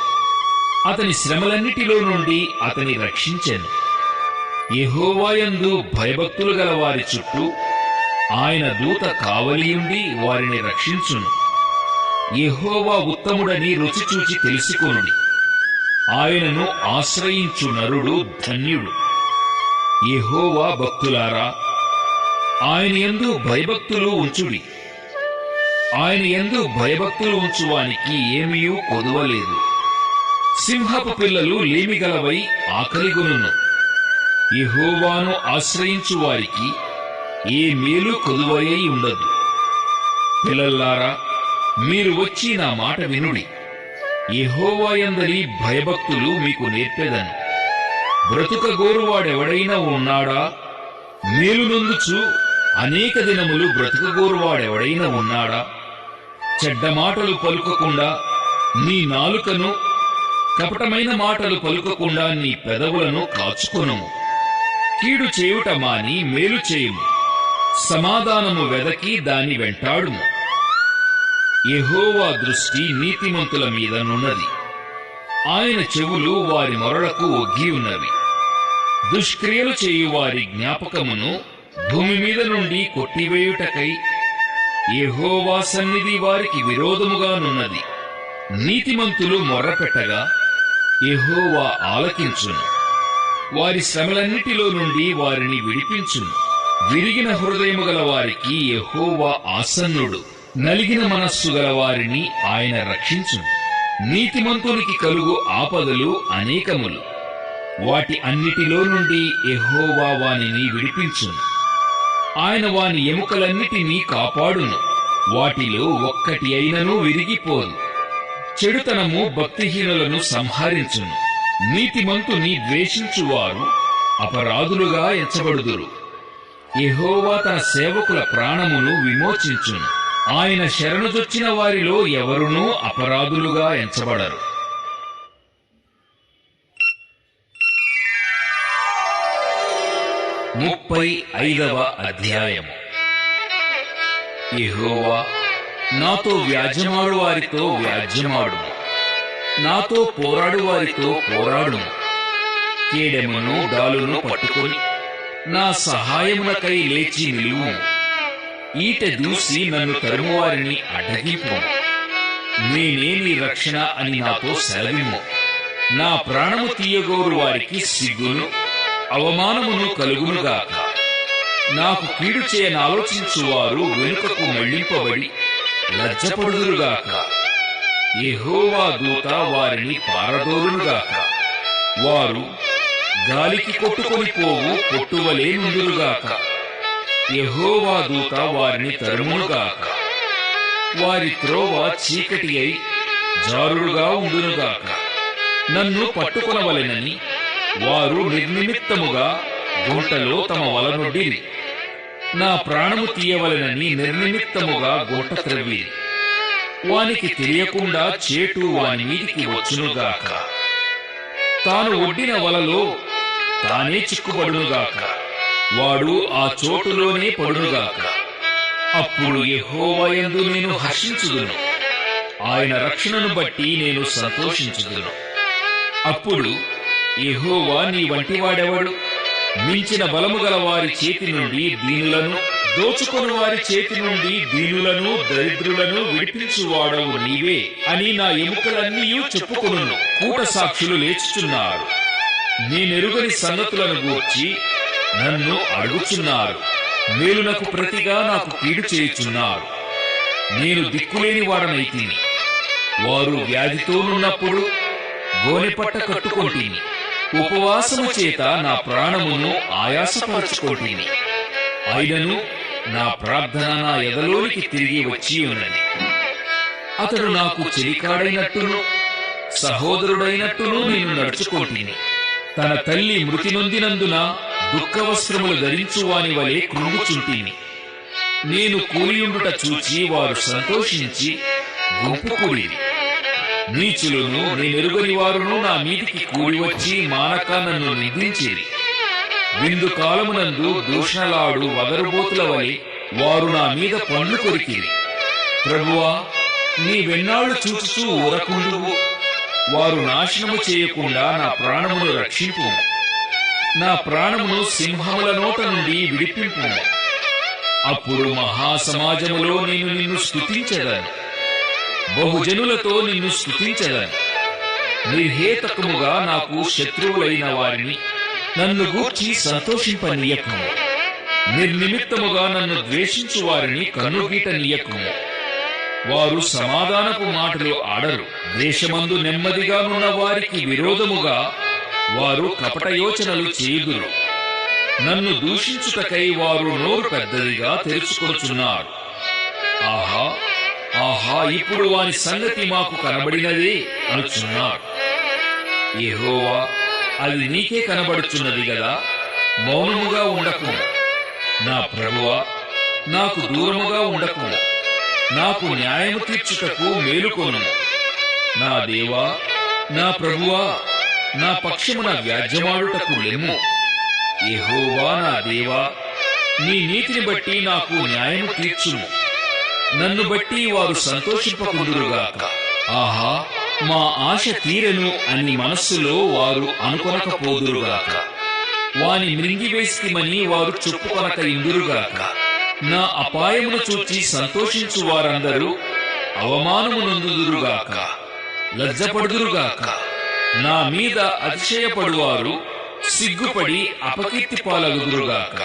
Speaker 1: అతని శ్రమలన్నిటిలో నుండి అతని రక్షించెను. యెహోవా యందు భయభక్తులు గల వారి చుట్టూ ఆయన దూత కావలియుండి వారిని రక్షించును. యెహోవా ఉత్తముడని రుచి చూచి తెలుసుకొనుడి. ఆయనను ఆశ్రయించు నరుడు ధన్యుడు. యెహోవా భక్తులారా, ఆయన యందు భయభక్తులు ఉంచుడి. ఆయన యందు భయభక్తులు ఉంచువానికి ఏమీయూ కొదువలేదు. సింహపు పిల్లలు లేమిగలవై ఆకలిగొనును. యెహోవాను ఆశ్రయించు వారికి ఏ మేలు కొదువయ్యి ఉండదు. పిల్లల్లారా, మీరు వచ్చి నా మాట వినుడి. యెహోవాయందలి భయభక్తులు మీకు నేర్పెదను. బ్రతుకగోరువాడెవడైనా ఉన్నాడా? మేలు నొందుచు అనేక దినములు బ్రతుకగోరువాడెవడైనా ఉన్నాడా? చెడ్డ మాటలు పలుకకుండా నీ నాలుకను, కపటమైన మాటలు పలుకకుండా నీ పెదవులను కాచుకొనుము. కీడు చేయుట మాని మేలు చేయుము, సమాధానము వెదకి దాని వెంటాడుము. యెహోవా దృష్టి నీతిమంతుల మీదనున్నది, ఆయన చెవులు వారి మొరలకు ఒగ్గి ఉన్నవి. దుష్క్రియలు చేయు వారి జ్ఞాపకమును భూమి మీద నుండి కొట్టివేయుటకై యెహోవా సన్నిధి వారికి విరోధముగానున్నది. నీతిమంతులు మొర్రపెట్టగా యెహోవా ఆలకించును, వారి శ్రమలన్నిటిలో నుండి వారిని విడిపించును. విరిగిన హృదయము గల వారికి యెహోవా ఆసన్నుడు, నలిగిన మనస్సు గల వారిని ఆయన రక్షించును. నీతిమంతునికి కలుగు ఆపదలు అనేకములు, వాటి అన్నిటిలో నుండి యెహోవా వానిని విడిపించును. ఆయన వాని ఎముకలన్నిటినీ కాపాడును, వాటిలో ఒక్కటి అయినను విరిగిపోదు. చెడుతనము భక్తిహీనులను సంహరించును, నీతిమంతుని ద్వేషించువారు అపరాధులుగా ఎంచబడుదురు. యెహోవా తన సేవకుల ప్రాణమును విమోచించును, ఆయన శరణుజొచ్చిన వారిలో ఎవరునూ అపరాధులుగా ఎంచబడరు. 35వ అధ్యాయము. యెహోవా, నాతో వ్యాజ్యమాడు వారితో వ్యాజ్యమాడుము, నాతో పోరాడు వారితో పోరాడుము. కేడెమును డాలును పట్టుకొని నా సహాయమునకై లేచి నిలువుము. ఈట దూసి నన్ను తరుమువారిని అడ్డగింపుము. నేనే నీ రక్షణ అని నాతో సెలవిమ్ము. నా ప్రాణము తీయగోరు వారికి సిగ్గును అవమానమును కలుగునుగాక. నాకు కీడు చేయనాలోచించువారు వెనుకకు మళ్లింపబడి లజ్జపడుదురుగాక. యెహోవా దూత వారిని పారదోలునుగాక. వారు గాలికి కొట్టుకొని పోవు కొట్టువలే నుండురుగాక. యెహోవా దూత వారిని తరుమునుగాక. వారి త్రోవ చీకటి అయి జారుడుగా ఉండునుగాక. నన్ను పట్టుకొనవలెనని వారు నిర్నిమిత్తముగా గుంటలో తమ వలనొడ్డిరి. నా ప్రాణము తీయవలెనని నిర్నిమిత్తముగా గుంట త్రవ్విరి. వానికి తెలియకుండా చేటు వాని మీదికి వచ్చునుగాక. తాను ఒడ్డిన వలలో తానే చిక్కుబడునుగాక. వాడు ఆ చోటులోనే పడునుగాక. అప్పుడు యెహోవా యందు నేను హర్షించుదును, ఆయన రక్షణను బట్టి నేను సంతోషించుదును. అప్పుడు యెహోవా, నీ వంటివాడెవడు? మించిన బలము గల వారి చేతి నుండి దీనులను, దోచుకొని వారి చేతి నుండి దీనులను దరిద్రులను విడిపించువాడవు నీవే అని నా ఎముకలన్నీ చెప్పుకొనును. కూట సాక్షులు లేచుచున్నారు, నేనెరుగని సంగతులను గూర్చి నన్ను అడుగుచున్నారు. మేలునకు ప్రతిగా నాకు కీడు చేయుచున్నారు. నేను దిక్కులేని వాడనైతిని. వారు వ్యాధితోనున్నప్పుడు గోనెపట్ట కట్టుకొంటిని. ఉపవాసము చేత నా ప్రాణమును ఆయాసపరచుకొంటిని. అయినను నా ప్రార్థన నా ఎదలోనికి తిరిగి వచ్చి ఉన్నది. అతడు నాకు చెలికాడైనట్టును సహోదరుడైనట్టును నేను నడుచుకొంటిని. తన తల్లి మృతి నొందినందున దుఃఖవస్త్రములు ధరించువాని వలె కృంగుచుంటిని. నేను కూలియుండుట చూచి వారు సంతోషించి గుంపుకూడిరి. నీచులను, నేనెరుగని వారును నా మీదికి కూడి వచ్చి మానక నన్ను నిందించిరి. విందు కాలమునందు దూషణలాడు వగరుబోతుల వలె వారు నా మీద పండ్లు కొరికిరి. ప్రభువా, నీ వెన్నాళ్లు చూచుచూ ఊరకుండువు. వారు నాశనము చేయకుండా నా ప్రాణమును రక్షింపుము. నా ప్రాణమును సింహముల నోట నుండి విడిపింపుము. అప్పుడు మహాసమాజములో నేను నిన్ను స్తుతించెదను, బహుజనులతో నిన్ను స్తుతించెదను. నిర్హేతకముగా నాకు శత్రువులైన వారిని నన్ను గూర్చి సంతోషింపనీయకుము. నిర్నిమిత్తముగా నన్ను ద్వేషించు వారిని కన్నుగీటనీయకుము. వారు సమాధానపు మాటలు ఆడరు. దేశమందు నెమ్మదిగానున్న వారికి విరోధముగా వారు కపట యోచనలు చేయుదురు. నన్ను దూషించుటకై వారు నోరు పెద్దదిగా తెరుచుకొనుచున్నారు. ఆహా, ఆహా, ఇప్పుడు వాని సంగతి మాకు కనబడినదే అనుచున్నాడు. యెహోవా, అది నీకే కనబడుచున్నది గదా, మౌనముగా ఉండకు. నా ప్రభువా, నాకు దూరముగా ఉండకు. నాకు న్యాయము తీర్చుటకు మేలుకోను. నా దేవా, నా ప్రభువా, నా పక్షమున వ్యాజ్యమాడుటకు లెమ్ము. యెహోవా నా దేవా, నీ నీతిని బట్టి నాకు న్యాయము తీర్చుము. నన్ను బట్టి వారు సంతోషింపకుందురుగాక. ఆహా, మా ఆశ తీరెను అని మనస్సులో వారు అనుకొనకపోదురుగాక. వాని మృంగివేసిమని వారు చెప్పుకొనక ఇందురుగాక. నా అపాయమును చూచి సంతోషించు వారందరూ అవమానమునందుదురుగాక, లజ్జపడుదురుగాక. నా మీద అతిశయపడువారు సిగ్గుపడి అపకీర్తి పాలగుదురుగాక.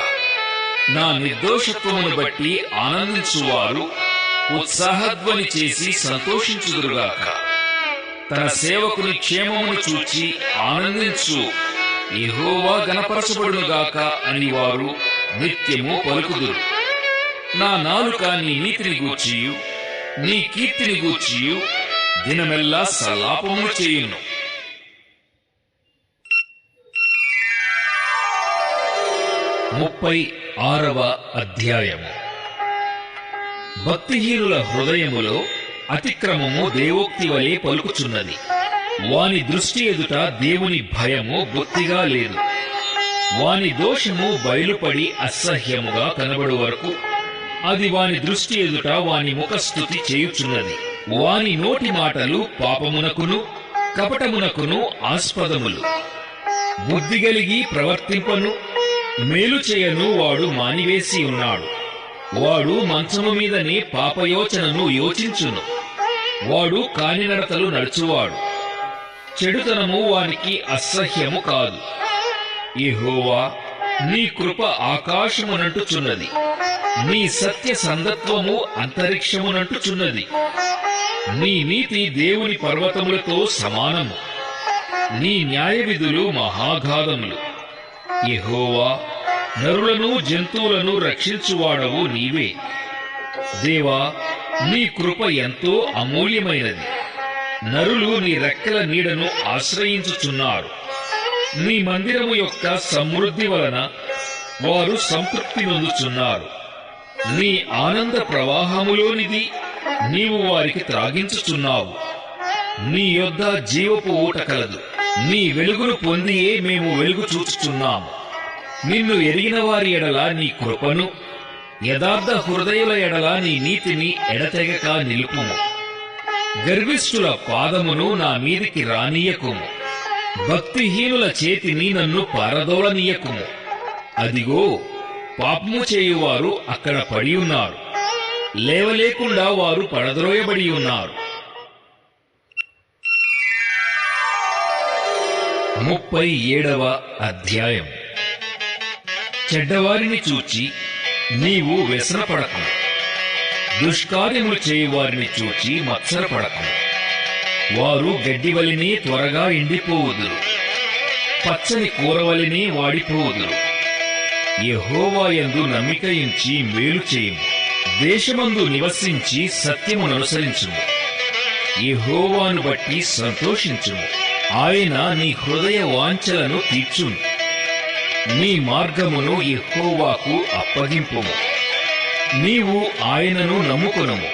Speaker 1: నా నిర్దోషత్వమును బట్టి ఆనందించువారు ఉత్సాహధ్వని చేసి సంతోషించుదురుగాక. తన సేవకుని క్షేమమును చూచి ఆనందించు యెహోవా గణపరచబడునుగాక అని వారు నిత్యము పలుకుదురు. నా నాలుక నీ నీతిని గూర్చియు నీ కీర్తిని గూర్చియు దినమెల్లా సల్లాపములు చేయును. ముప్పై 6వ అధ్యాయము. భక్తిహీనుల హృదయములో అతిక్రమము దేవోక్తి వలె పలుకుచున్నది. వాని దృష్టి ఎదుట దేవుని భయము బొత్తిగా లేదు. వాని దోషము బయలుపడి అసహ్యముగా కనబడు వరకు అది వాని దృష్టి ఎదుట వాని ముఖస్థుతి చేయుచున్నది. వాని నోటి మాటలు పాపమునకును కపటమునకును ఆస్పదములు. బుద్ధిగలిగి ప్రవర్తింపను మేలు చేయను వాడు మానివేసి ఉన్నాడు. వాడు మంచము మీదనే పాపయోచనను యోచించును. వాడు కానినడతలు నడుచువాడు. చెడుతనము వానికి అసహ్యము కాదు. యెహోవా, నీ కృప ఆకాశమునంటుచున్నది. నీ సత్య సందత్వము అంతరిక్షమునంటుచున్నది. నీ నీతి దేవుని పర్వతములతో సమానము. నీ న్యాయ విధులు మహాగాధములు. యెహోవా, నరులను జంతువులను రక్షించువాడవు నీవే. దేవా, నీ కృప ఎంతో అమూల్యమైనది. నరులు నీ రెక్కల నీడను ఆశ్రయించుచున్నారు. నీ మందిరము యొక్క సమృద్ధి వలన వారు సంతృప్తి నొందుచున్నారు. నీ ఆనంద ప్రవాహములోనిది నీవు వారికి త్రాగించుచున్నావు. నీ యొద్ద జీవపు ఊట కలదు. నీ వెలుగును పొందియే మేము వెలుగు చూచుచున్నాము. నిన్ను ఎరిగిన వారి ఎడల నీ కృపను, యథార్థ హృదయుల ఎడల నీ నీతిని ఎడతెగక నిలుపుము. గర్విష్ఠుల పాదమును నా మీదికి రానీయకుము. భక్తిహీనుల చేతిని నన్ను పారదోలనీయకుము. అదిగో, పాపము చేయువారు అక్కడ పడి ఉన్నారు. లేవలేకుండా వారు పడద్రోయబడి ఉన్నారు. 37వ అధ్యాయం. చెడ్డవారిని చూచి నీవు వ్యసనపడకము. దుష్కార్యములు చేయువారిని చూచి మత్సరపడకము. వారు గడ్డివలిని త్వరగా ఎండిపోవుదురు, పచ్చని కూరవలిని వాడిపోవుదురు. యెహోవా యందు నమ్మిక ఉంచి మేలు చేయుము. దేశమందు నివసించి సత్యముననుసరించుము. యెహోవాను బట్టి సంతోషించుము. ఆయన నీ హృదయ వాంఛలను తీర్చును. నీ మార్గమును యెహోవాకు అప్పగింపుము. నీవు ఆయనను నమ్ముకొనుము.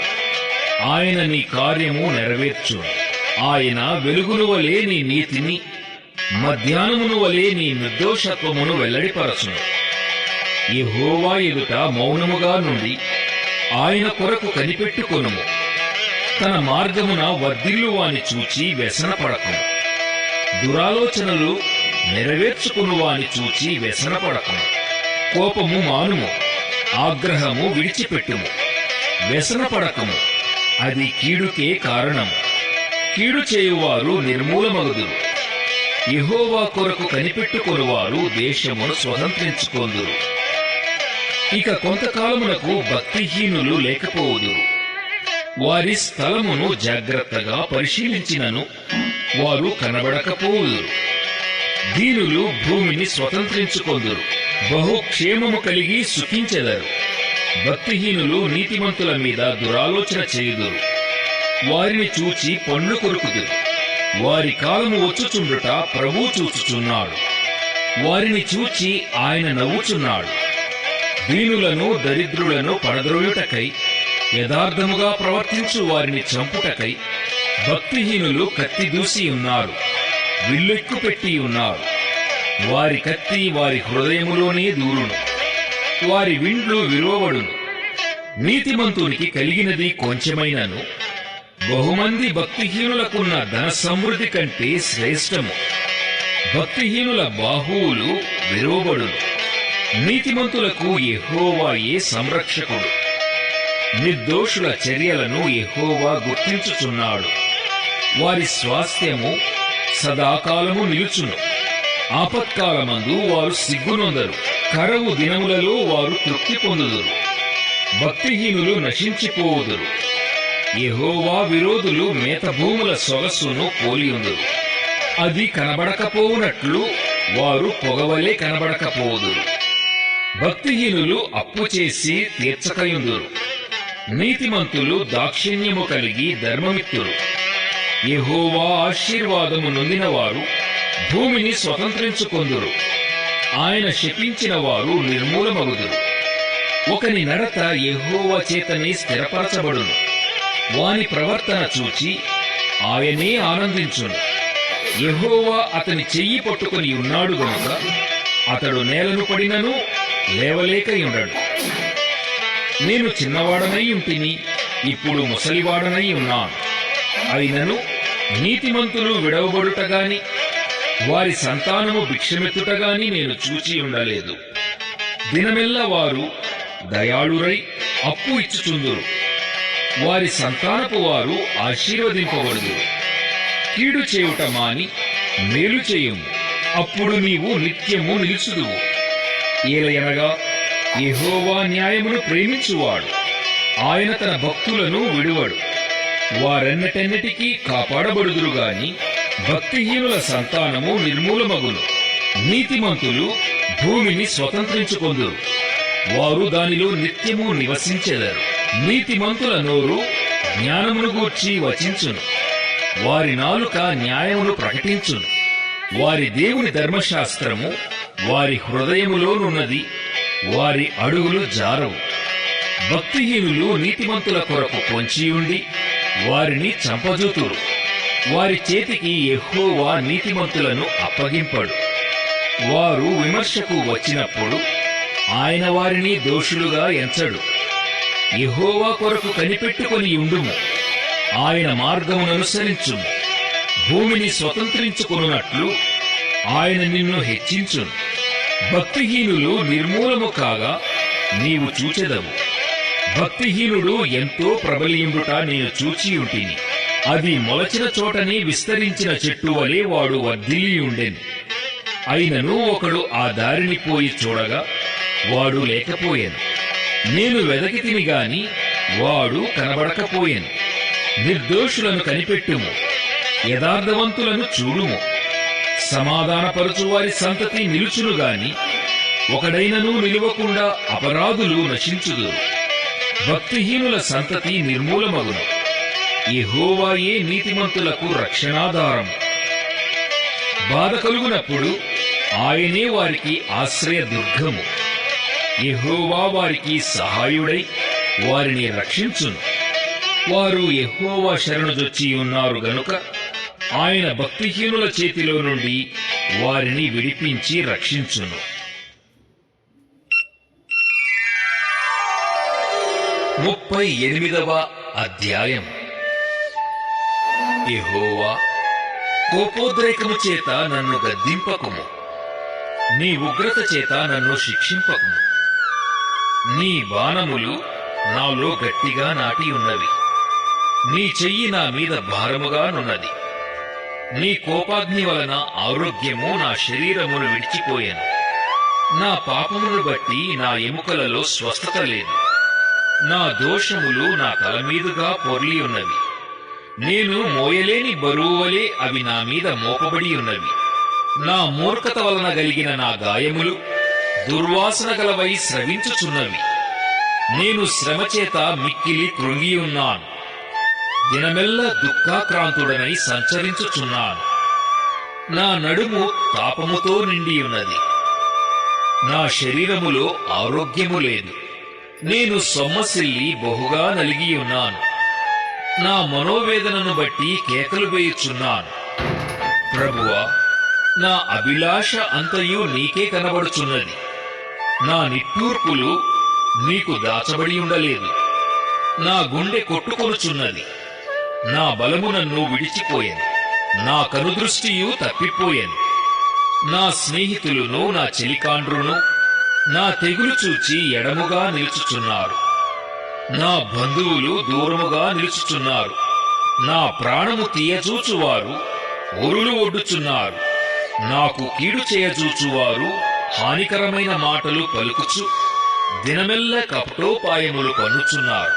Speaker 1: ఆయన నీ కార్యము నెరవేర్చును. ఆయన వెలుగును వలె నీ నీతిని, మధ్యాహ్నమును వలె నీ నిర్దోషత్వమును వెల్లడిపరచును. యెహోవా ఎదుట మౌనముగా నుండి ఆయన కొరకు కనిపెట్టుకొనుము. తన మార్గమున వర్ధిల్లువాని చూచి వ్యసనపడకుము. దురాలోచనలు నెరవేర్చుకునువాని చూచి వ్యసనపడకుము. కోపము మానుము, ఆగ్రహము విడిచిపెట్టుము. వ్యసనపడకము, అది కీడుకే కారణము. కీడు చేయువారు నిర్మూలమగుదురు. యెహోవా కొరకు కనిపెట్టుకొనువారు దేశమును స్వతంత్రించుకొందురు. ఇక కొంతకాలమునకు భక్తిహీనులు లేకపోవుదురు. వారి స్థలమును జాగ్రత్తగా పరిశీలించినను వారు కనబడకపోవుదురు. దీనులు భూమిని స్వతంత్రించుకొందురు, బహుక్షేమము కలిగి సుఖించెదరు. భక్తిహీనులు నీతిమంతుల మీద దురాలోచన చేయుదురు. వారిని చూచి పన్ను కొరుకుదురు. వారి కాలము వచ్చుచుండుట ప్రభువు చూచుచున్నాడు. వారిని చూచి ఆయన నవ్వుచున్నాడు. దీనులను దరిద్రులను పడద్రోయుటకై, యథార్థముగా ప్రవర్తించు వారిని చంపుటకై భక్తిహీనులు కత్తి దూసి ఉన్నారు, విల్లెక్కు పెట్టి ఉన్నారు. వారి కత్తి వారి హృదయములోనే దూరును, వారి విండ్లు విరువబడును. నీతిమంతునికి కలిగినది కొంచెమైనను బహుమంది భక్తిహీనులకున్న ధన సమృద్ధి కంటే శ్రేష్టము. భక్తిహీనుల బాహువులు విరువబడును. నీతిమంతులకు యెహోవాయే సంరక్షకుడు. నిర్దోషుల చర్యలను యెహోవా గుర్తించుచున్నాడు. వారి స్వాస్థ్యము సదాకాలము నిలుచును. ఆపత్కాలమందు వారు సిగ్గునొందరు. కరవు దినములలో వారు తృప్తి పొందుదురు. భక్తిహీనులు నశించిపోవుదురు. యెహోవా విరోధులు మేతభూముల సొగసును పోలియుందురు. అది కనబడకపోవునట్లు వారు పొగవలే కనబడకపోదురు. భక్తిహీనులు అప్పు చేసి తీర్చకయుందురు. నీతిమంతులు దాక్షిణ్యము కలిగి ధర్మమిత్తురు. యెహోవా ఆశీర్వాదము నొందిన వారు భూమిని స్వతంత్రించుకొందురు. ఆయన శపించిన వారు నిర్మూలమగుదురు. ఒకని నడత యెహోవా చేతనే స్థిరపరచబడును. వాని ప్రవర్తన చూచి ఆయనే ఆనందించును. యెహోవా అతని చెయ్యి పట్టుకొని ఉన్నాడు గనుక అతడు నేలను పడినను లేవలేకయుండడు. నేను చిన్నవాడనై ఉంటిని, ఇప్పుడు ముసలివాడనై ఉన్నాను. అయినను నీతిమంతులు విడవబడుటగాని వారి సంతానము భిక్షమెత్తుటగాని నేను చూచి ఉండలేదు. దినమెల్లా వారు దయాళురై అప్పు ఇచ్చుచుందురు. వారి సంతానపు వారు ఆశీర్వదింపబడుదురు. కీడు చేయుట మాని మేలు చేయుము, అప్పుడు నీవు నిత్యము నిలుచుదువు. ఏలయనగా యెహోవా న్యాయమును ప్రేమించువాడు. ఆయన తన భక్తులను విడువడు. వారెన్నటెన్నటికీ కాపాడబడుదురుగాని భక్తిహీనుల సంతానము నిర్మూలమగును. నీతిమంతులు భూమిని స్వతంత్రించుకొందురు. వారు దానిలో నిత్యము నివసించెదరు. నీతిమంతుల నోరు జ్ఞానమును గూర్చి వచించును. వారి నాలుక న్యాయమును ప్రకటించును. వారి దేవుని ధర్మశాస్త్రము వారి హృదయములోనున్నది. వారి అడుగులు జారవు. భక్తిహీనులు నీతిమంతుల కొరకు పొంచియుండి వారిని చంపజూతురు. వారి చేతికి యెహోవా నీతిమంతులను అప్పగింపడు. వారు విమర్శకు వచ్చినప్పుడు ఆయన వారిని దోషులుగా ఎంచడు. యెహోవా కొరకు కనిపెట్టుకొని ఉండుము. ఆయన మార్గముననుసరించుము. భూమిని స్వతంత్రించుకొనున్నట్లు ఆయన నిన్ను హెచ్చించును. భక్తిహీనులు నిర్మూలము కాగా నీవు చూచెదవు. భక్తిహీనుడు ఎంతో ప్రబలియుండుట నేను చూచియుంటిని. అది మొలచిన చోటనే విస్తరించిన చెట్టు వలె వాడు వర్ధిల్లియుండెను. అయినను ఒకడు ఆ దారిని పోయి చూడగా వాడు లేకపోయెను. నేను వెదకితిని గాని వాడు కనబడకపోయెను. నిర్దోషులను కనిపెట్టుము, యథార్థవంతులను చూడుము. సమాధానపరచు వారి సంతతి నిలుచును గాని ఒకడైనను నిలువకుండా అపరాధులు నశించుదురు. భక్తిహీనుల సంతతి నిర్మూలమగును. యెహోవాయే నీతిమంతులకు రక్షణాధారం. బాధ కలుగునప్పుడు ఆయనే వారికి ఆశ్రయదుర్గము. యెహోవా వారికి సహాయుడై వారిని రక్షించును. వారు యెహోవా శరణుజొచ్చి ఉన్నారు గనుక ఆయన భక్తిహీనుల చేతిలో నుండి వారిని విడిపించి రక్షించును. 38వ అధ్యాయం. యెహోవా, కోపోద్రేకము చేత నన్ను గద్దింపకుము. నీ ఉగ్రత చేత నన్ను శిక్షింపకుము. నీ బాణములు నాలో గట్టిగా నాటి ఉన్నవి. నీ చెయ్యి నా మీద భారముగానున్నది. నీ కోపాగ్ని వలన ఆరోగ్యము నా శరీరమును విడిచిపోయెను. నా పాపమును బట్టి నా ఎముకలలో స్వస్థత లేదు. నా దోషములు నా తల మీదుగా పొర్లి ఉన్నవి. నేను మోయలేని బరువు వలె అవి నా మీద మోపబడి ఉన్నవి. నా మూర్ఖత వలన కలిగిన నా గాయములు దుర్వాసన గలవై స్రవించుచున్నవి. నేను శ్రమచేత మిక్కిలి కృంగియున్నాను. దినమెల్ల దుఃఖాక్రాంతుడనై సంచరించుచున్నాను. నా నడుము తాపముతో నిండి ఉన్నది. నా శరీరములో ఆరోగ్యము లేదు. నేను సొమ్మసిల్లి బహుగా నలిగి ఉన్నాను. నా మనోవేదనను బట్టి కేకలు వేయుచున్నాను. ప్రభువా, నా అభిలాష అంతయు నీకే కనబడుచున్నది. నా నిట్టూర్పులు నీకు దాచబడి ఉండలేదు. నా గుండె కొట్టుకొనుచున్నది. నా బలము నన్ను విడిచిపోయెను. నా కనుదృష్టియు తప్పిపోయెను. నా స్నేహితులను, నా చెలికాండ్రును నా తెగులు చూచి ఎడముగా నిలుచుచున్నారు. నా బంధువులు దూరముగా నిలుచుచున్నారు. నా ప్రాణము తీయచూచువారు ఒరులు ఒడ్డుచున్నారు. నాకు కీడు చేయచూచువారు హానికరమైన మాటలు పలుకుచు దినమెల్ల కపటోపాయములు పన్నుచున్నారు.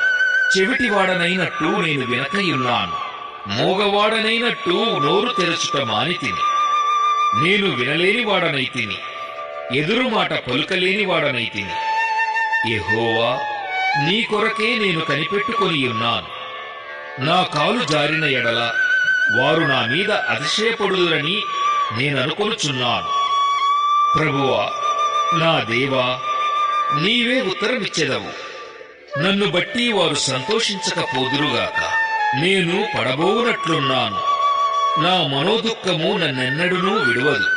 Speaker 1: చెవిటివాడనైనట్టు నేను వినకయున్నాను. మోగవాడనైనట్టు నోరు తెరచుట మానితిని. నేను వినలేనివాడనైతిని. ఎదురు మాట పలుకలేనివాడనైతిని. యెహోవా, నీ కొరకే నేను కనిపెట్టుకొనియున్నాను. నా కాలు జారిన ఎడల వారు నా మీద అతిశయపడుదురని నేననుకొనుచున్నాను. ప్రభువా, నా దేవా, నీవే ఉత్తరమిచ్చెదవు. నన్ను బట్టి వారు సంతోషించకపోదురుగాక. నేను పడబోవునట్లున్నాను. నా మనోదుఃఖము నన్నెన్నడూనూ విడువదు.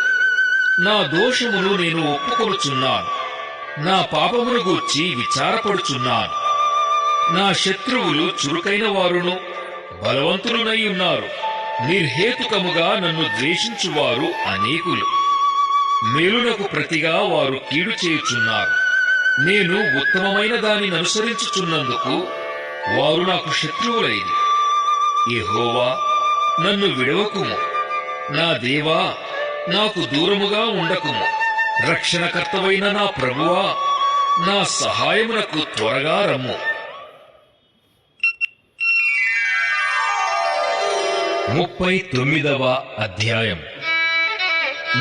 Speaker 1: నా దోషమును నేను ఒప్పుకొనుచున్నాను. నా పాపమును గూర్చి విచారపడుచున్నాను. నా శత్రువులు చురుకైన వారును బలవంతులునై ఉన్నారు. నిర్హేతుకముగా నన్ను ద్వేషించువారు అనేకులు. మేలునకు ప్రతిగా వారు కీడు చేయుచున్నారు. నేను ఉత్తమమైన దానిని అనుసరించుచున్నందుకు వారు నాకు శత్రువులైరి. యెహోవా, నన్ను విడవకుము. నా దేవా, నాకు దూరముగా ఉండకుము. రక్షణకర్తవైన నా ప్రభువా, నా సహాయమునకు త్వరగా రమ్ము. 39వ అధ్యాయం.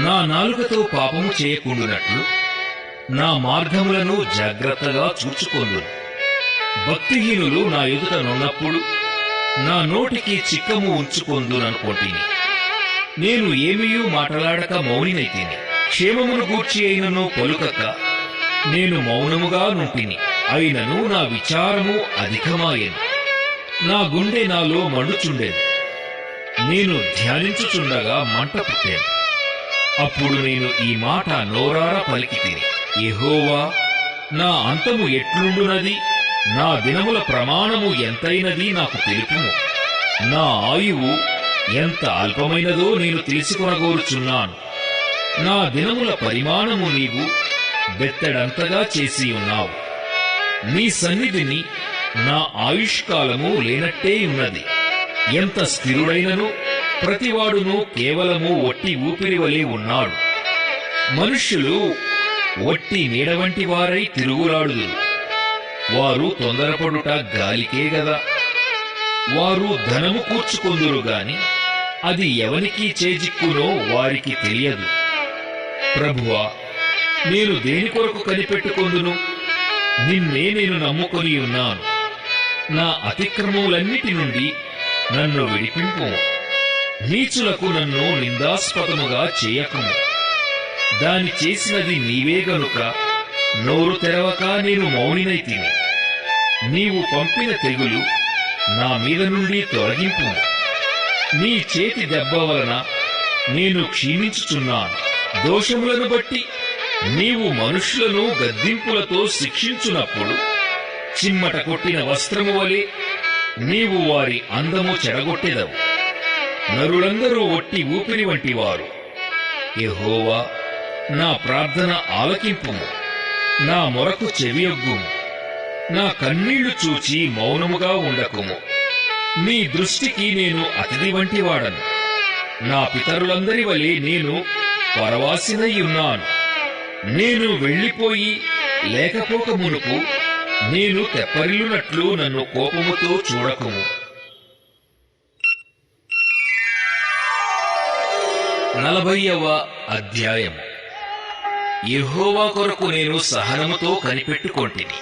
Speaker 1: నా నాలుకతో పాపము చేయకుండునట్లు నా మార్గములను జాగ్రత్తగా చూచుకొందును. భక్తిహీనులు నా ఎదుట నున్నప్పుడు నా నోటికి చిక్కము ఉంచుకొందుననుకొంటిని. నేను ఏమీయూ మాటలాడక మౌనినైతిని. క్షేమమును గూర్చి అయినను పలుకక నేను మౌనముగా నుంటిని. అయినను నా విచారము అధికమాయెను. నా గుండె నాలో మండుచుండెను. నేను ధ్యానించుచుండగా మంట పుట్టాను. అప్పుడు నేను ఈ మాట నోరారా పలికితిని. యెహోవా, నా అంతము ఎట్లుండునది? నా దినముల ప్రమాణము ఎంతైనది నాకు తెలుపుము. నా ఆయువు ఎంత అల్పమైనదో నేను తెలుసుకొనగోరుచున్నాను. నా దినముల పరిమాణము నీవు బెత్తడంతగా చేసి ఉన్నావు. నీ సన్నిధిని నా ఆయుష్కాలము లేనట్టే ఉన్నది. ఎంత స్థిరుడైనను ప్రతివాడును కేవలము ఒట్టి ఊపిరి వలె ఉన్నాడు. మనుష్యులు ఒట్టి నీడ వంటి వారై తిరుగులాడుదురు. వారు తొందరపడుట గాలికే గదా. వారు ధనము కూర్చుకొందురు గాని అది ఎవనికి చేజిక్కునో వారికి తెలియదు. ప్రభువా, నేను దేని కొరకు కనిపెట్టుకొందును? నిన్నే నేను నమ్ముకొని ఉన్నాను. నా అతిక్రమములన్నిటి నుండి నన్ను విడిపింపు. నీచులకు నన్ను నిందాస్పదముగా చేయకుము. దాని చేసినది నీవే గనుక నోరు తెరవక నేను మౌనినైతిని. నీవు పంపిన తెగులు నా మీద నుండి తొలగింపు. నీ చేతి దెబ్బ వలన నేను క్షీణించుచున్నాను. దోషములను బట్టి నీవు మనుష్యులను గద్దింపులతో శిక్షించునప్పుడు చిమ్మట కొట్టిన వస్త్రము వలె నీవు వారి అందము చెడగొట్టెదవు. నరులందరూ ఒట్టి ఊపిరి వంటివారు. యెహోవా, నా ప్రార్థన ఆలకింపుము. నా మొరకు చెవియొగ్గుము. నా కన్నీళ్లు చూచి మౌనముగా ఉండకుము. నీ దృష్టికి నేను అతిథి వంటివాడను. నా పితరులందరి వలె నేను పరవాసినై ఉన్నాను. నేను వెళ్లిపోయి లేకపోక మునుపు నేను తెప్పరిల్లునట్లు నన్ను కోపముతో చూడకుము. 40వ అధ్యాయం. యెహోవా కొరకు నేను సహనముతో కనిపెట్టుకొంటిని.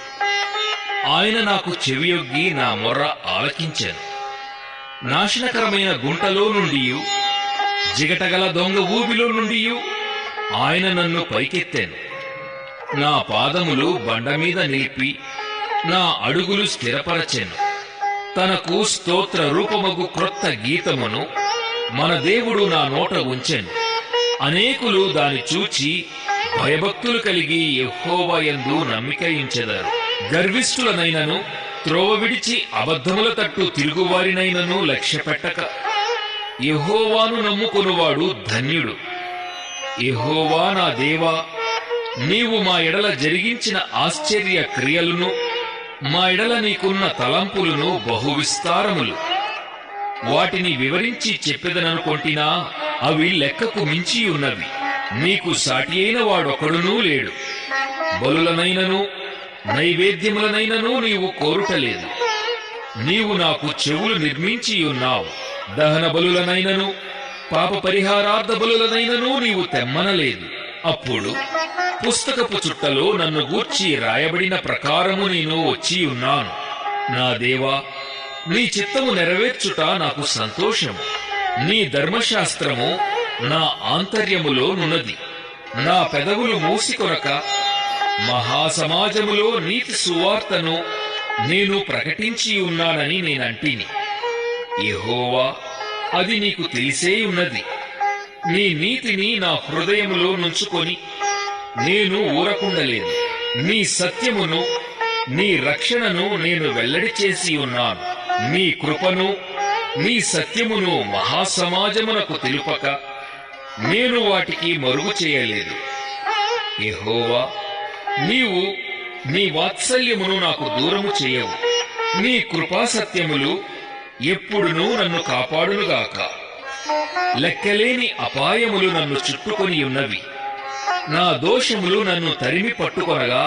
Speaker 1: ఆయన నాకు చెవియొగ్గి నా మొర్ర ఆలకించెను. నాశనకరమైన గుంటలో నుండి, జిగటగల దొంగ ఊబిలో నుండి ఆయన నన్ను పైకెత్తాను. నా పాదములు బండ మీద నిలిపి నా అడుగులు స్థిరపరచెను. తనకు స్తోత్ర రూపమగు క్రొత్త గీతమును మన దేవుడు నా నోట ఉంచెను. అనేకులు దాని చూచి భయభక్తులు కలిగి యెహోవా యందు నమ్మిక ఉంచెదరు. గర్విష్ఠులనైనను త్రోవ విడిచి అబద్ధముల తట్టు తిరుగువారినైనను లక్ష్యపెట్టక యెహోవాను నమ్ముకొనువాడు ధన్యుడు. యెహోవా నా దేవా, నీవు మా ఎడల జరిగించిన ఆశ్చర్య క్రియలను, మా ఎడల నీకున్న తలంపులను బహువిస్తారములు. వాటిని వివరించి చెప్పెదననుకొంటినా అవి లెక్కకు మించి ఉన్నవి. నీకు సాటి అయిన వాడొకడునూ లేడు. బలులనైనను నైవేద్యములనైనను నీవు కోరుటలేదు. నీవు నాకు చెవులు నిర్మించి ఉన్నావు. దహన బలులనైనను పాప పరిహారార్థ బలులనైనను నీవు తెమ్మనలేదు. అప్పుడు పుస్తకపు చుట్టలో నన్ను గూర్చి రాయబడిన ప్రకారము నేను వచ్చి ఉన్నాను. నా దేవా, నీ చిత్తము నెరవేర్చుట నాకు సంతోషము. నీ ధర్మశాస్త్రము నా ఆంతర్యములో నున్నది. నా పెదవులు మూసికొనక మహాసమాజములో నీతి సువార్తను నేను ప్రకటించి ఉన్నానని నేనంటిని. యెహోవా, అది నీకు తెలిసే ఉన్నది. నీ నీతిని నా హృదయములో నుంచుకొని నేను ఊరకుండలేదు. నీ సత్యమును, నీ రక్షణను నేను వెల్లడి చేసి ఉన్నాను. నీ కృపను, నీ సత్యమును మహాసమాజమునకు తెలుపక నేను వాటికి మరుగు చేయలేదు. యెహోవా, నీవు నీ వాత్సల్యమును నాకు దూరము చేయవు. నీ కృపాసత్యములు ఎప్పుడునూ నన్ను కాపాడునుగాక. లెక్కలేని అపాయములు నన్ను చుట్టుకొని ఉన్నవి. నా దోషములు నన్ను తరిమి పట్టుకొనగా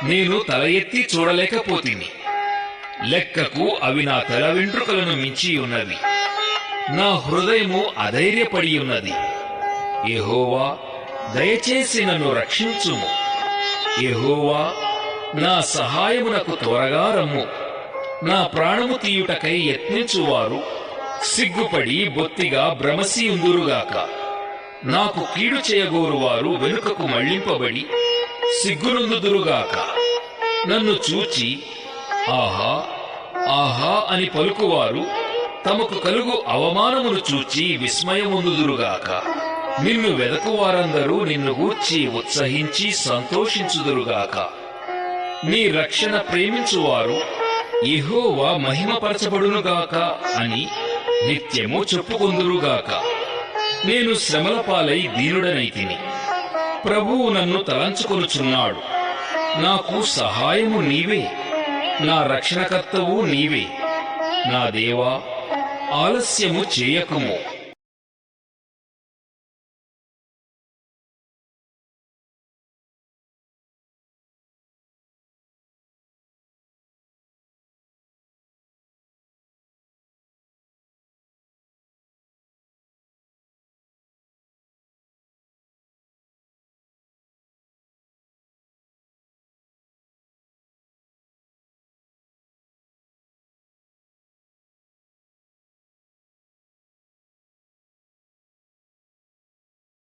Speaker 1: నేను తల ఎత్తి చూడలేకపోతిని. లెక్కకు అవి నా తల వెంట్రుకలను మించి ఉన్నవి. నా హృదయము అధైర్యపడి ఉన్నది. యెహోవా, దయచేసి నన్ను రక్షించుము. యెహోవా, నా సహాయమునకు త్వరగా రమ్ము. నా ప్రాణము తీయుటకై యత్నించువారు సిగ్గుపడి బొత్తిగా భ్రమసియుందురుగాక. నాకు కీడు చేయగోరువారు వెనుకకు మళ్లింపబడి సిగ్గునందుదురుగాక. నన్ను చూచి ఆహా ఆహా అని పలుకువారు తమకు కలుగు అవమానమును చూచి విస్మయముందుదురుగాక. నిన్ను వెదకువారందరూ నిన్ను గూర్చి ఉత్సహించి సంతోషించుదురుగాక. నీ రక్షణ ప్రేమించువారు యెహోవా మహిమపరచబడునుగాక అని నిత్యము చెప్పుకొందురుగాక. నేను శ్రమల పాలై దీనుడనైతిని. ప్రభువు నన్ను తలంచుకొనుచున్నాడు. నాకు సహాయము నీవే, నా రక్షణకర్తవు నీవే. నా దేవా, ఆలస్యము చేయకుము.